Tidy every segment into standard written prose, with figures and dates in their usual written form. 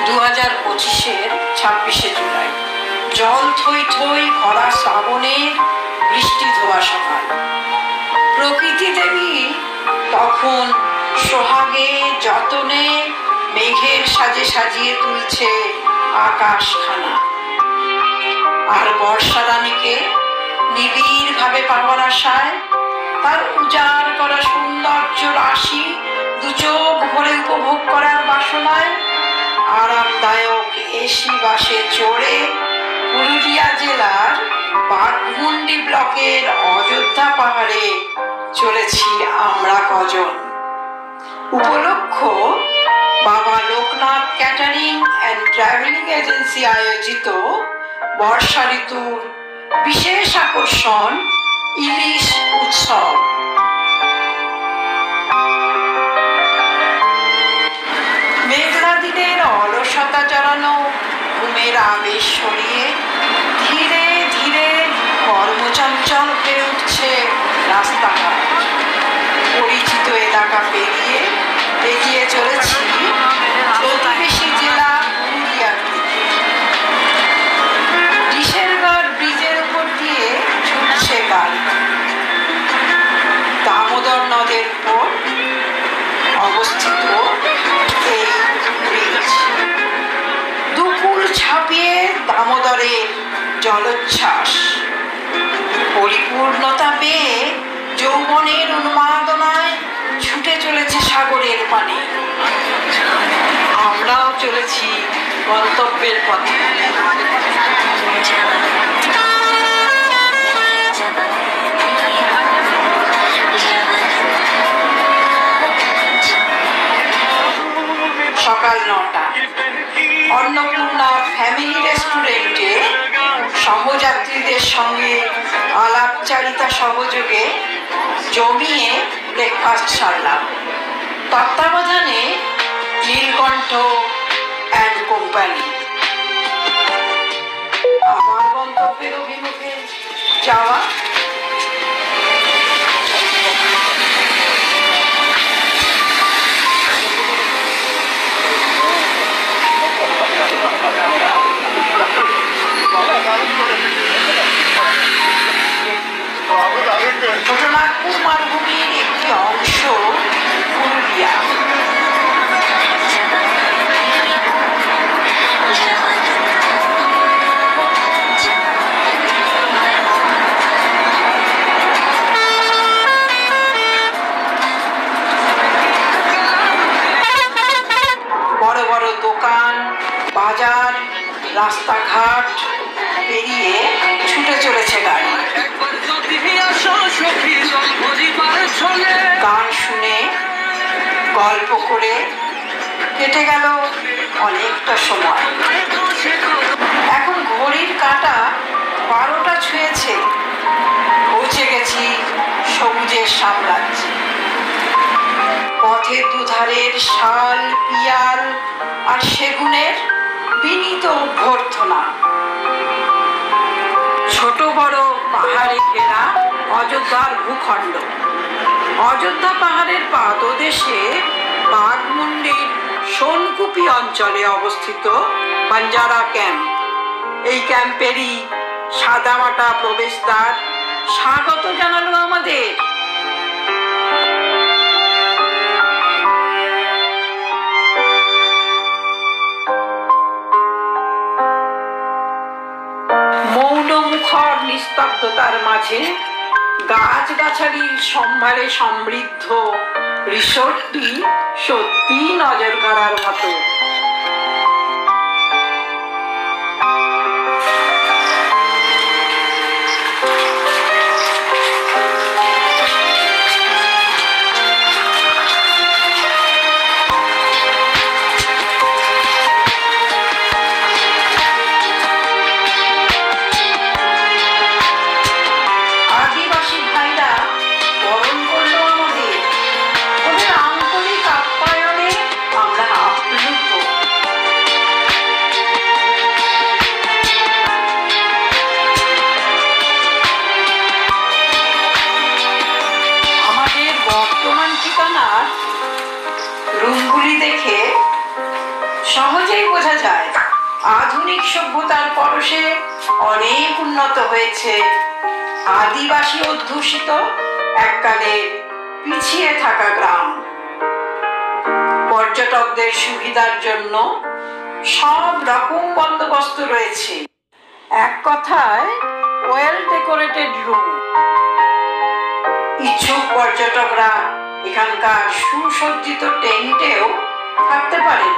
2025-এর 26শে জুলাই জল থই থই ভরা শ্রাবণের বৃষ্টি ধোয়া সকাল। প্রকৃতি দেবী তখন সোহাগে যতনে মেঘের সাজে সাজিয়ে তুলছে আকাশখানা। আর বর্ষা রানীকে নিবিড় ভাবে পাওয়ার আশায় তার উজাড় করা সৌন্দর্য রাশি দুচোখ ভরে উপভোগ করার বাসনায় আরামদায়ক এসি বাসে চড়ে পুরুলিয়া জেলার বাঘমুন্ডি ব্লকের অযোধ্যা পাহাড়ে চলেছি আমরা কজন। উপলক্ষ বাবা Loknath catering and travelling agency আয়োজিত বর্ষা ঋতুর বিশেষ আকর্ষণ ইলিশ উৎসব। মেঘলা দিনের অলসতা জড়ানো ঘুমের আবেশ সরিয়ে ধীরে ধীরে কর্মচঞ্চল হয়ে উঠছে রাস্তাঘাট। পরিচিত এলাকা পেরিয়ে এগিয়ে চলেছি প্রতিবেশী জেলা পুরুলিয়ার দিকে। ডিসেলগড় ব্রিজের উপর দিয়ে ছুটছে গাড়ি। দামোদর নদের উপর অবস্থিত এই ব্রিজ দুকুল ছাপিয়ে দামোদরের জলোচ্ছ্বাস পরিপূর্ণতা পেয়ে যৌবনের উন্মাদনায় ছুটে চলেছে সাগরের পানে। আমরাও চলেছি গন্তব্যের পথে। সকাল 9টা অন্নপূর্ণা ফ্যামিলি রেস্টুরেন্টে সহযাত্রীদের সঙ্গে আলাপচারিতা সহযোগে জমিয়ে ব্রেকফাস্ট সারলাম। তত্ত্বাবধানে নীলকণ্ঠ অ্যান্ড কোম্পানি। আমার গন্তব্যের অভিমুখে যাওয়া। ছোটনাগপুর মালভূমির একটি অংশ পুরুলিয়া। বড় বড় দোকান, বাজার, রাস্তাঘাট পেরিয়ে ছুটে চলেছে গাড়ি। গান শুনে গল্প করে কেটে গেল অনেকটা সময়। এখন ঘড়ির কাঁটা 12টা ছুঁয়েছে। পৌঁছে গেছি সবুজের সাম্রাজ্যে। পথের দুধারের শাল, পিয়াল আর সেগুনের বিনীত অভ্যর্থনা। ছোট বড় পাহাড়ে ঘেরা অযোধ্যার ভূখণ্ড। অযোধ্যা পাহাড়ের পাদদেশে বাঘমুন্ডির সোনকুপি অঞ্চলে অবস্থিত বাঞ্জারা ক্যাম্প। এই ক্যাম্পেরই সাদামাটা প্রবেশদ্বার স্বাগত জানালো আমাদের। মৌনমুখর নিস্তব্ধতার মাঝে গাছগাছালির সম্ভারে সমৃদ্ধ রিসোর্টটি সত্যি নজর কাড়ার মতো। সহজেই বোঝা যায় আধুনিক সভ্যতার পরশে অনেক উন্নত হয়েছে আদিবাসী অধ্যুষিত এককালে পিছিয়ে থাকা গ্রাম। পর্যটকদের সুবিধার জন্য সব রকম বন্দোবস্ত রয়েছে, এক কথায় ওয়েল ডেকোরেটেড রুম। ইচ্ছুক পর্যটকরা এখানকার সুসজ্জিত টেন্টেও থাকতে পারেন।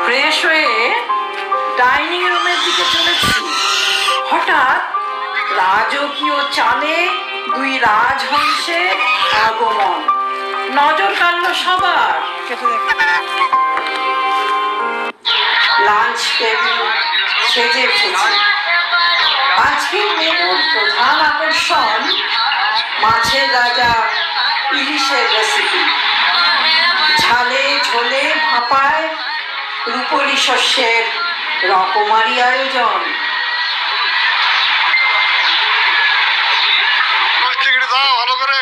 ফ্রেশ হয়ে ডাইনিং রুমের দিকে চলেছি, হঠাৎ রাজকীয় চালে দুই রাজহংসের আগমন নজর কাড়ল সবার। লাঞ্চ টেবিল সেজে উঠেছে। আজকের মেনুর প্রধান আকর্ষণ মাছের রাজা ইলিশের রেসিপি। ঝালে ঝোলে ভাপায় রূপলি শস্যের রকমারি আয়োজন। ভালো করে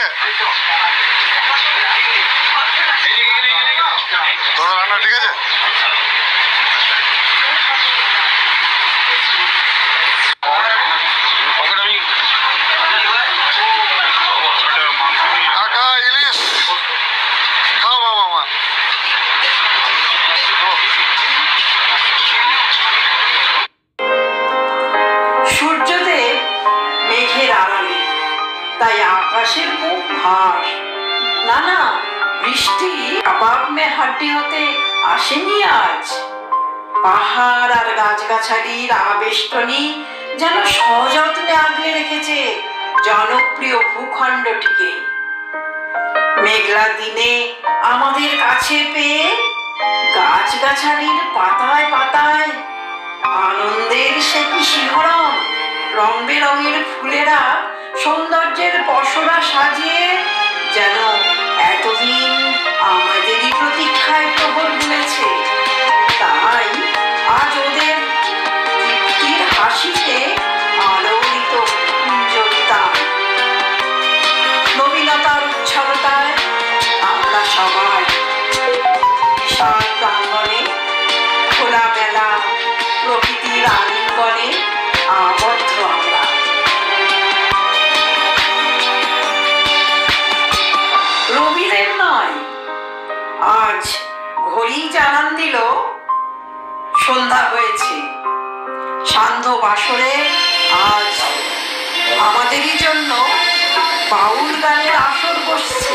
রান্না ঠিক আছে। কাকা ইলিশ খাও বাবা মা। সূর্যদেব মেঘের আড়ালে, তাই আকাশের মুখ ভার। না না, বৃষ্টি কাবাব মে হাড্ডি হতে আসেনি আজ। পাহাড় আর গাছগাছালির আবেষ্টনী যেন সযত্নে আগলে রেখেছে জনপ্রিয় ভূখণ্ডটিকে। মেঘলা দিনে আমাদের কাছে পেয়ে গাছগাছালির পাতায় পাতায় আনন্দের সে কি শিহরণ। রং বেরঙের ফুলেরা সৌন্দর্যের পসরা সাজিয়ে যেন এতদিন আমাদেরই প্রতীক্ষায় প্রহর গুলেছে। তাই আজ ওদের তৃপ্তির হাসিতে আলোড়িত কুঞ্জবিতা। নবীনতার উচ্ছলতায় আমরা সবাই বিশাল প্রাঙ্গণে খোলামেলা প্রকৃতির আলিঙ্গনে আবদ্ধ। আমরা রবিদের নয়, আজ ঘড়ি জানান দিল সন্ধ্যা হয়েছে। সান্ধ্য বাসরে আজ আমাদেরই জন্য বাউল গানের আসর বসছে।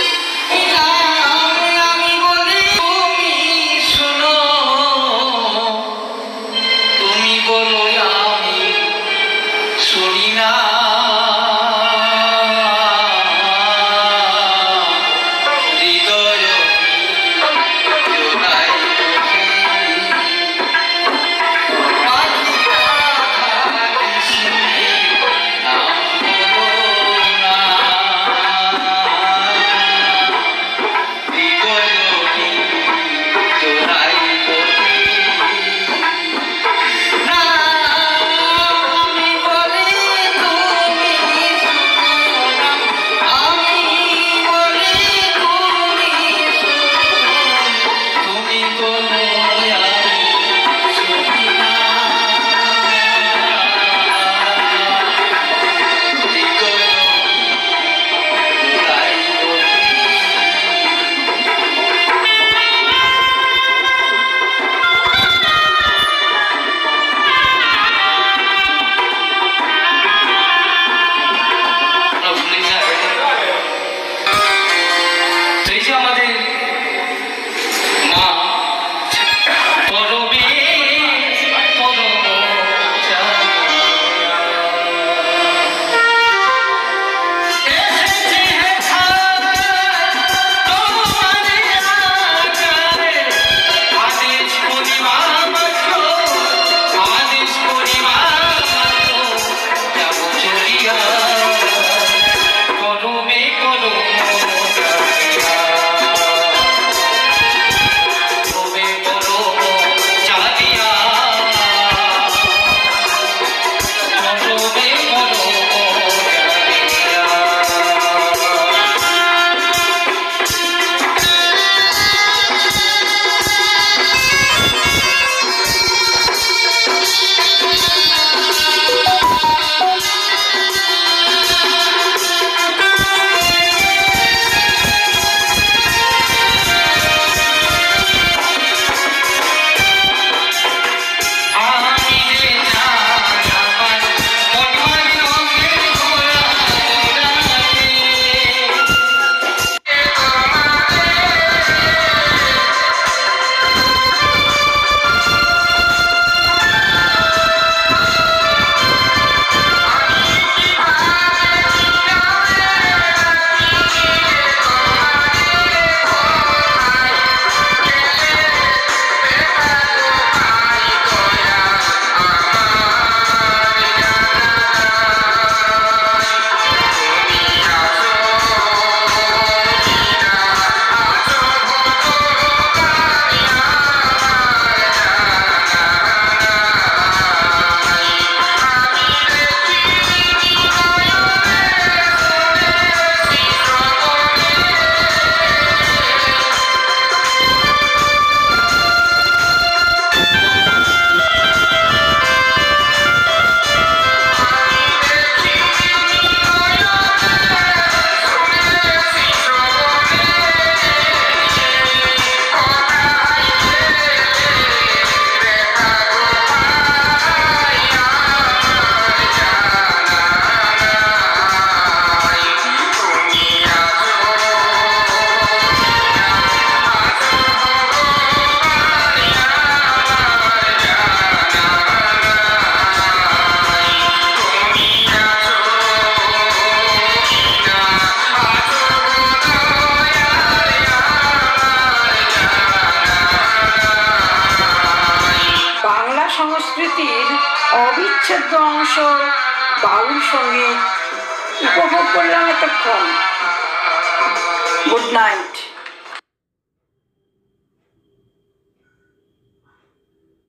সংস্কৃতির অবিচ্ছেদ্য অংশ বাউল সঙ্গীত উপভোগ করলাম এতক্ষণ। Good night.